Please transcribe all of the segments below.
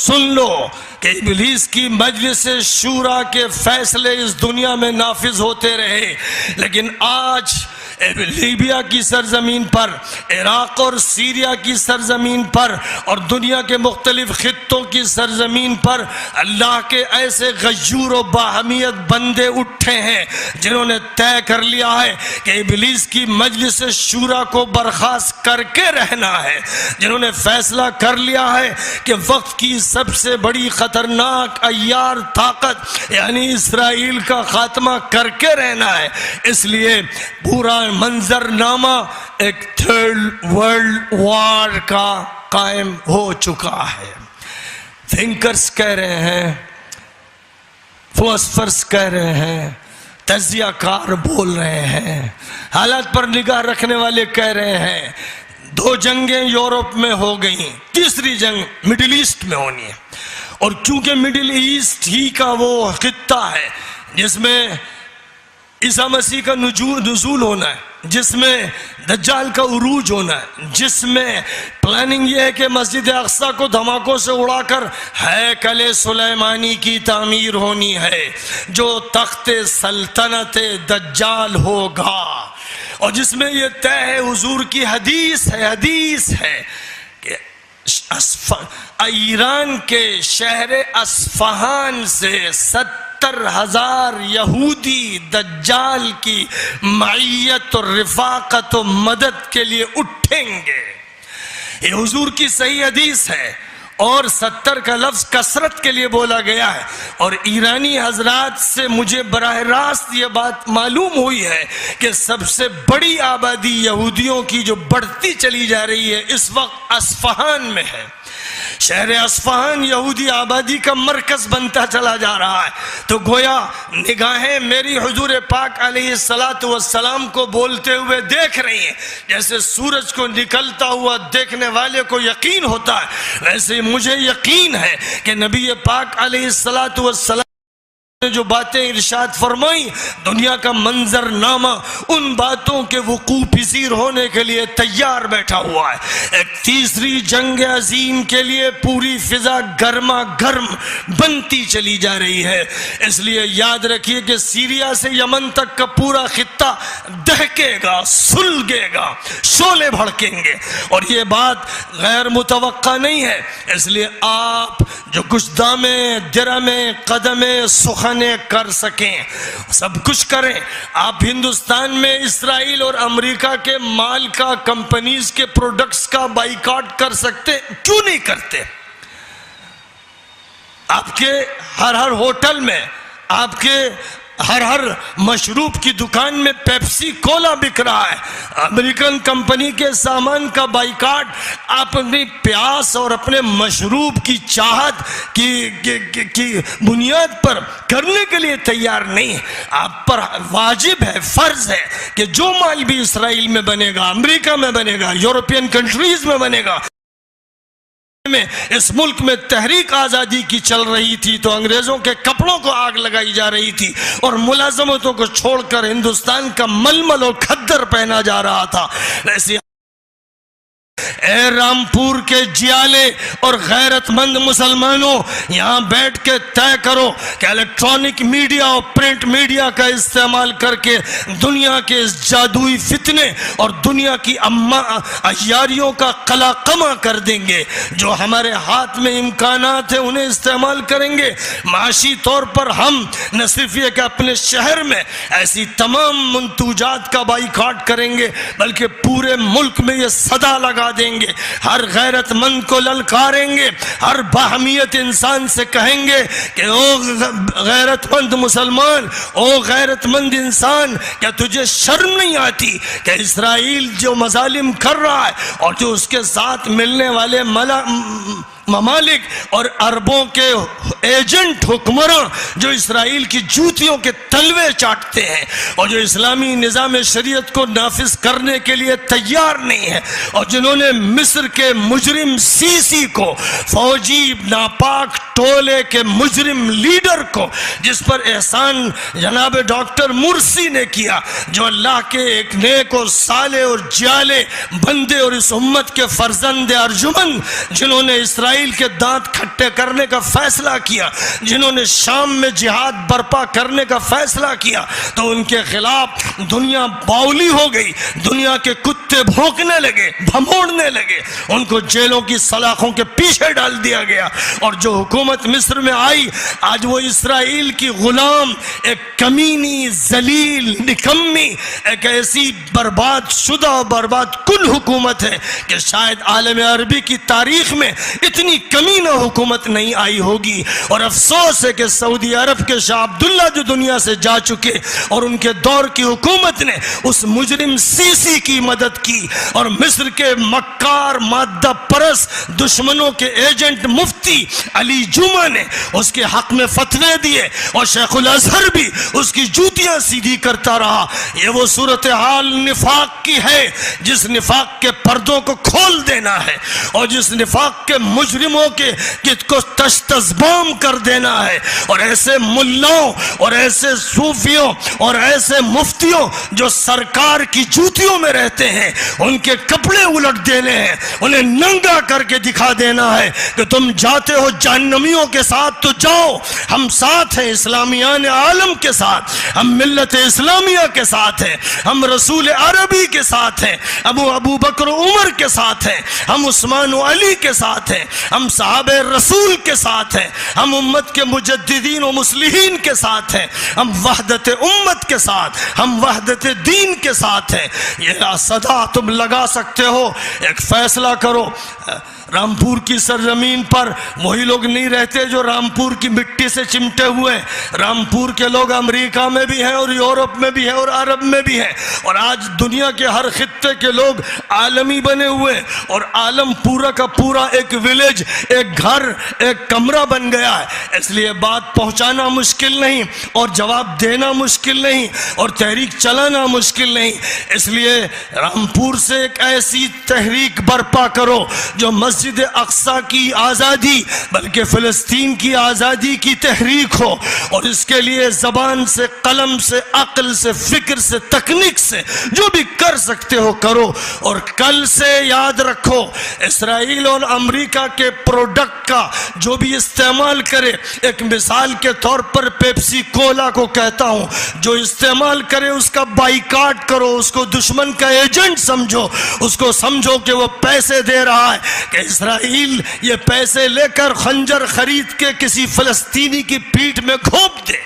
سن لو کہ ابلیس کی مجلس شورا کے فیصلے اس دنیا میں نافذ ہوتے رہے، لیکن آج لیبیا کی سرزمین پر، عراق اور سیریا کی سرزمین پر اور دنیا کے مختلف خطوں کی سرزمین پر اللہ کے ایسے غیور و باہمیت بندے اٹھے ہیں جنہوں نے طے کر لیا ہے کہ ابلیس کی مجلس شورا کو برخاست کر کے رہنا ہے، جنہوں نے فیصلہ کر لیا ہے کہ وقت کی سب سے بڑی خطرناک عیار طاقت یعنی اسرائیل کا خاتمہ کر کے رہنا ہے۔ اس لیے پورا منظر نامہ ایک تھرڈ ورلڈ وار کا قائم ہو چکا ہے۔ تھنکرز کہہ رہے ہیں، فلاسفرز کہہ رہے ہیں، تجزیہ کار بول رہے ہیں، حالات پر نگاہ رکھنے والے کہہ رہے ہیں 2 جنگیں یورپ میں ہو گئیں، تیسری جنگ مڈل ایسٹ میں ہونی ہے، اور کیونکہ مڈل ایسٹ ہی کا وہ خطہ ہے جس میں عیسیٰ مسیح کا نزول ہونا ہے، جس میں دجال کا عروج ہونا ہے، جس میں پلاننگ یہ ہے کہ مسجد اقصی کو دھماکوں سے اڑا کر ہیکل سلیمانی کی تعمیر ہونی ہے جو تخت سلطنت دجال ہوگا، اور جس میں یہ طے ہے، حضور کی حدیث ہے کہ ایران کے شہر اصفہان سے 70,000 یہودی دجال کی معیت اور رفاقت و مدد کے لیے اٹھیں گے۔ یہ حضور کی صحیح حدیث ہے، اور 70 کا لفظ کثرت کے لیے بولا گیا ہے، اور ایرانی حضرات سے مجھے براہ راست یہ بات معلوم ہوئی ہے کہ سب سے بڑی آبادی یہودیوں کی جو بڑھتی چلی جا رہی ہے اس وقت اصفہان میں ہے۔ شہر اصفہان یہودی آبادی کا مرکز بنتا چلا جا رہا ہے، تو گویا نگاہیں میری حضور پاک علیہ السلام کو بولتے ہوئے دیکھ رہی ہیں۔ جیسے سورج کو نکلتا ہوا دیکھنے والے کو یقین ہوتا ہے، ویسے مجھے یقین ہے کہ نبی پاک علیہ السلام نے جو باتیں ارشاد فرمائی، دنیا کا منظر نامہ ان باتوں کے وقوع پذیر ہونے کے لیے تیار بیٹھا ہوا ہے۔ ایک تیسری جنگ عظیم کے لیے پوری فضا گرما گرم بنتی چلی جا رہی ہے۔ اس لیے یاد رکھیے کہ سیریا سے یمن تک کا پورا خطہ دہکے گا، سلگے گا، شعلے بھڑکیں گے، اور یہ بات غیر متوقع نہیں ہے۔ اس لیے آپ جو کچھ دامیں درمیں قدمیں سخن کر سکیں سب کچھ کریں۔ آپ ہندوستان میں اسرائیل اور امریکہ کے مال کا، کمپنیز کے پروڈکٹس کا بائیکاٹ کر سکتے، کیوں نہیں کرتے؟ آپ کے ہر ہوٹل میں، آپ کے ہر مشروب کی دکان میں پیپسی کولا بک رہا ہے۔ امریکن کمپنی کے سامان کا بائیکاٹ آپ اپنی پیاس اور اپنے مشروب کی چاہت کی بنیاد پر کرنے کے لیے تیار نہیں ہے۔ آپ پر واجب ہے، فرض ہے کہ جو مال بھی اسرائیل میں بنے گا، امریکہ میں بنے گا، یورپین کنٹریز میں بنے گا، اس ملک میں تحریک آزادی کی چل رہی تھی تو انگریزوں کے کپڑوں کو آگ لگائی جا رہی تھی اور ملازمتوں کو چھوڑ کر ہندوستان کا ململ اور کھدر پہنا جا رہا تھا۔ ویسے اے رامپور کے جیالے اور غیرت مند مسلمانوں، یہاں بیٹھ کے طے کرو کہ الیکٹرانک میڈیا اور پرنٹ میڈیا کا استعمال کر کے دنیا کے اس جادوئی فتنے اور دنیا کی عیاریوں کا قلاقمہ کر دیں گے۔ جو ہمارے ہاتھ میں امکانات ہیں انہیں استعمال کریں گے۔ معاشی طور پر ہم نہ صرف یہ کہ اپنے شہر میں ایسی تمام منتوجات کا بائیکاٹ کریں گے بلکہ پورے ملک میں یہ صدا لگا دیں گے، ہر غیرت مند کو للکاریں گے، ہر باہمیت انسان سے کہیں گے کہ او غیرت مند مسلمان، او غیرت مند انسان، کیا تجھے شرم نہیں آتی کہ اسرائیل جو مظالم کر رہا ہے اور جو اس کے ساتھ ملنے والے ممالک اور عربوں کے ایجنٹ حکمراں جو اسرائیل کی جوتیوں کے تلوے چاٹتے ہیں اور جو اسلامی نظام شریعت کو نافذ کرنے کے لیے تیار نہیں ہے، اور جنہوں نے مصر کے مجرم سیسی کو، فوجی ناپاک ٹولے کے مجرم لیڈر کو، جس پر احسان جناب ڈاکٹر مرسی نے کیا، جو اللہ کے ایک نیک اور صالح اور جالے بندے اور اس امت کے فرزند ارجمند، جنہوں نے اسرائیل کے دانت کھٹے کرنے کا فیصلہ کیا، جنہوں نے شام میں جہاد برپا کرنے کا فیصلہ کیا، تو ان کے خلاف دنیا باولی ہو گئی، دنیا کے کتے بھونکنے لگے، بھموڑنے لگے، ان کو جیلوں کی سلاخوں کے پیچھے ڈال دیا گیا، اور جو حکومت مصر میں آئی آج وہ اسرائیل کی غلام، ایک کمینی ذلیل نکمی، ایک ایسی برباد شدہ اور برباد کل حکومت ہے کہ شاید عالم عربی کی تاریخ میں اتنی کمینہ حکومت نہیں آئی ہوگی۔ اور افسوس ہے کہ سعودی عرب کے شاہ عبداللہ جو دنیا سے جا چکے اور ان کے دور کی حکومت نے اس مجرم سیسی کی مدد کی، اور مصر کے مکار مادہ پرس دشمنوں کے ایجنٹ مفتی علی جمعہ نے اس کے حق میں فتوے دیے، اور شیخ الازہر بھی اس کی جوتیاں سیدھی کرتا رہا۔ یہ وہ صورتحال نفاق کی ہے جس نفاق کے پردوں کو کھول دینا ہے، اور جس نفاق کے مجرموں کے جت کو تشتزبام کر دینا ہے، اور ایسے ملاؤں اور ایسے صوفیوں اور ایسے مفتیوں جو سرکار کی جوتیوں میں رہتے ہیں ان کے کپڑے الٹ دینے ہیں، انہیں ننگا کر کے دکھا دینا ہے کہ تم جاتے ہو جہنمیوں کے ساتھ تو جاؤ، ہم ساتھ ہیں اسلامیان عالم کے ساتھ، ہم ملت اسلامیہ کے ساتھ ہیں، ہم رسول عربی کے ساتھ ہیں، ابو بکر و عمر کے ساتھ ہیں، ہم عثمان و علی کے ساتھ ہیں، ہم صحابہ رسول کے ساتھ ہیں، ہم امت کے مجددین و مصلحین کے ساتھ ہیں، ہم وحدت امت کے ساتھ، ہم وحدت دین کے ساتھ ہیں۔ یہ صدا تم لگا سکتے ہو، ایک فیصلہ کرو۔ رامپور کی سرزمین پر وہی لوگ نہیں رہتے جو رامپور کی مٹی سے چمٹے ہوئے ہیں۔ رامپور کے لوگ امریکہ میں بھی ہیں اور یورپ میں بھی ہیں اور عرب میں بھی ہیں، اور آج دنیا کے ہر خطے کے لوگ عالمی بنے ہوئے ہیں، اور عالم پورا کا پورا ایک ولیج، ایک گھر، ایک کمرہ بن گیا ہے۔ اس لیے بات پہنچانا مشکل نہیں اور جواب دینا مشکل نہیں اور تحریک چلانا مشکل نہیں۔ اس لیے رامپور سے ایک ایسی تحریک برپا کرو جو مسجد اقصی کی آزادی بلکہ فلسطین کی آزادی کی تحریک ہو، اور اس کے لیے زبان سے، قلم سے، عقل سے، فکر سے، تکنیک سے جو بھی کر سکتے ہو کرو۔ اور کل سے یاد رکھو، اسرائیل اور امریکہ کے پروڈکٹ کا جو بھی استعمال کرے، ایک مثال کے طور پر پیپسی کولا کو کہتا ہوں، جو استعمال کرے اس کا بائیکاٹ کرو، اس کو دشمن کا ایجنٹ سمجھو، اس کو سمجھو کہ وہ پیسے دے رہا ہے کہ اسرائیل یہ پیسے لے کر خنجر خرید کے کسی فلسطینی کی پیٹھ میں گھونپ دے۔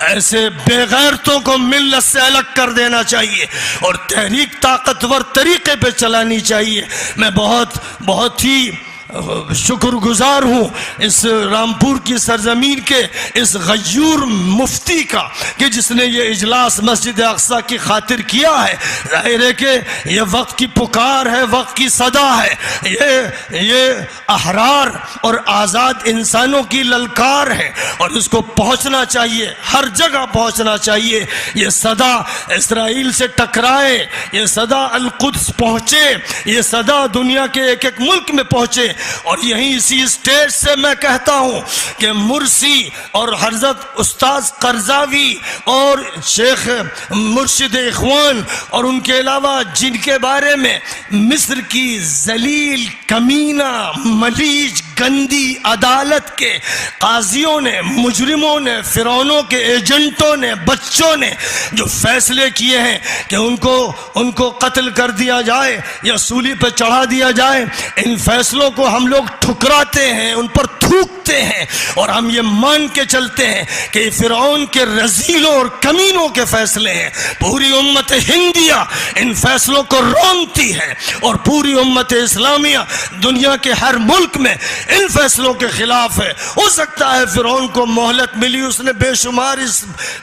ایسے بے غیرتوں کو ملت سے الگ کر دینا چاہیے اور تحریک طاقتور طریقے پہ چلانی چاہیے۔ میں بہت ہی شکر گزار ہوں اس رامپور کی سرزمین کے اس غیور مفتی کا کہ جس نے یہ اجلاس مسجد اقصی کی خاطر کیا ہے۔ ظاہر ہے کہ یہ وقت کی پکار ہے، وقت کی صدا ہے، یہ احرار اور آزاد انسانوں کی للکار ہے، اور اس کو پہنچنا چاہیے، ہر جگہ پہنچنا چاہیے۔ یہ صدا اسرائیل سے ٹکرائے، یہ صدا القدس پہنچے، یہ صدا دنیا کے ایک ایک ملک میں پہنچے۔ اور یہیں اسی اسٹیج سے میں کہتا ہوں کہ مرسی اور حضرت استاذ قرضاوی اور شیخ مرشد اخوان اور ان کے علاوہ جن کے بارے میں مصر کی ذلیل، کمینہ، ملیج، گندی عدالت کے قاضیوں نے، مجرموں نے، فرعونوں کے ایجنٹوں نے، بچوں نے جو فیصلے کیے ہیں کہ ان کو قتل کر دیا جائے یا سولی پہ چڑھا دیا جائے، ان فیصلوں کو ہم لوگ ٹھکراتے ہیں، ان پر تھوکتے ہیں، اور ہم یہ مان کے چلتے ہیں کہ یہ فرعون کے رذیلوں اور کمینوں کے فیصلے ہیں۔ پوری امت ہندیہ ان فیصلوں کو رونتی ہے، اور پوری امت اسلامیہ دنیا کے ہر ملک میں ان فیصلوں کے خلاف ہے۔ ہو سکتا ہے فرعون کو مہلت ملی، اس نے بے شمار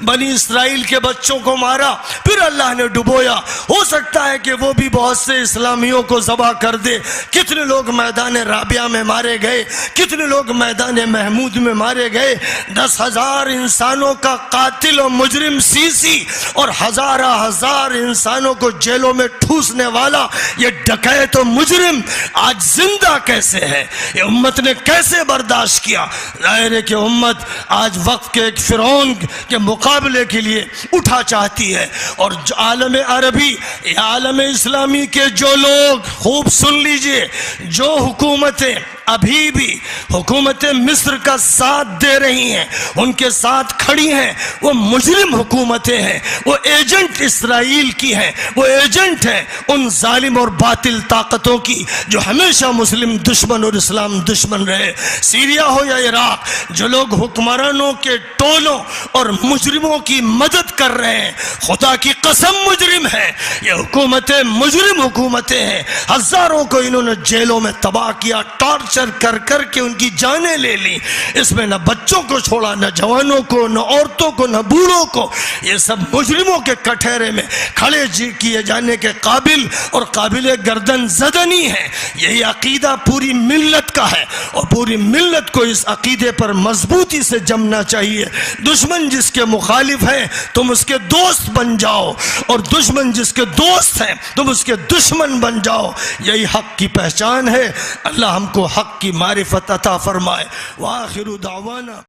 بنی اسرائیل کے بچوں کو مارا، پھر اللہ نے ڈبویا۔ ہو سکتا ہے کہ وہ بھی بہت سے اسلامیوں کو ذبح کر دے۔ کتنے لوگ میدان رابعہ میں مارے گئے، کتنے لوگ میدان محمود میں مارے گئے، 10,000 انسانوں کا قاتل و مجرم سیسی اور ہزار انسانوں کو جیلوں میں ٹھوسنے والا یہ ڈکیت و مجرم آج زندہ کیسے ہے؟ یہ امت نے کیسے برداشت کیا؟ ظاہر ہے کہ امت آج وقت کے ایک فرعون کے مقابلے کے لیے اٹھا چاہتی ہے، اور عالم عربی یا عالم اسلامی کے جو لوگ، خوب سن لیجئے، جو حکومتیں ابھی بھی حکومت مصر کا ساتھ دے رہی ہیں، ان کے ساتھ کھڑی ہیں، وہ مجرم حکومتیں ہیں، وہ ایجنٹ اسرائیل کی ہیں، وہ ایجنٹ ہیں ان ظالم اور باطل طاقتوں کی جو ہمیشہ مسلم دشمن اور اسلام دشمن رہے۔ سیریا ہو یا عراق، جو لوگ حکمرانوں کے ٹولوں اور مجرموں کی مدد کر رہے ہیں، خدا کی قسم مجرم ہیں، یہ حکومتیں مجرم حکومتیں ہیں۔ ہزاروں کو انہوں نے جیلوں میں تباہ کیا، ٹارچر کر کے ان کی جانیں لے لی، اس میں نہ بچوں کو چھوڑا، نہ جوانوں کو، نہ عورتوں کو، نہ بوڑھوں کو۔ یہ سب مجرموں کے کٹہرے میں کھڑے کیے جانے کے قابل اور قابل گردن زدنی ہیں۔ یہی عقیدہ پوری ملت کا ہے، اور پوری ملت کو اس عقیدے پر مضبوطی سے جمنا چاہیے۔ دشمن جس کے مخالف ہیں تم اس کے دوست بن جاؤ، اور دشمن جس کے دوست ہیں تم اس کے دشمن بن جاؤ۔ یہی حق کی پہچان ہے۔ اللہ ہم کو حق کی معرفت عطا فرمائے۔ وآخر دعوانا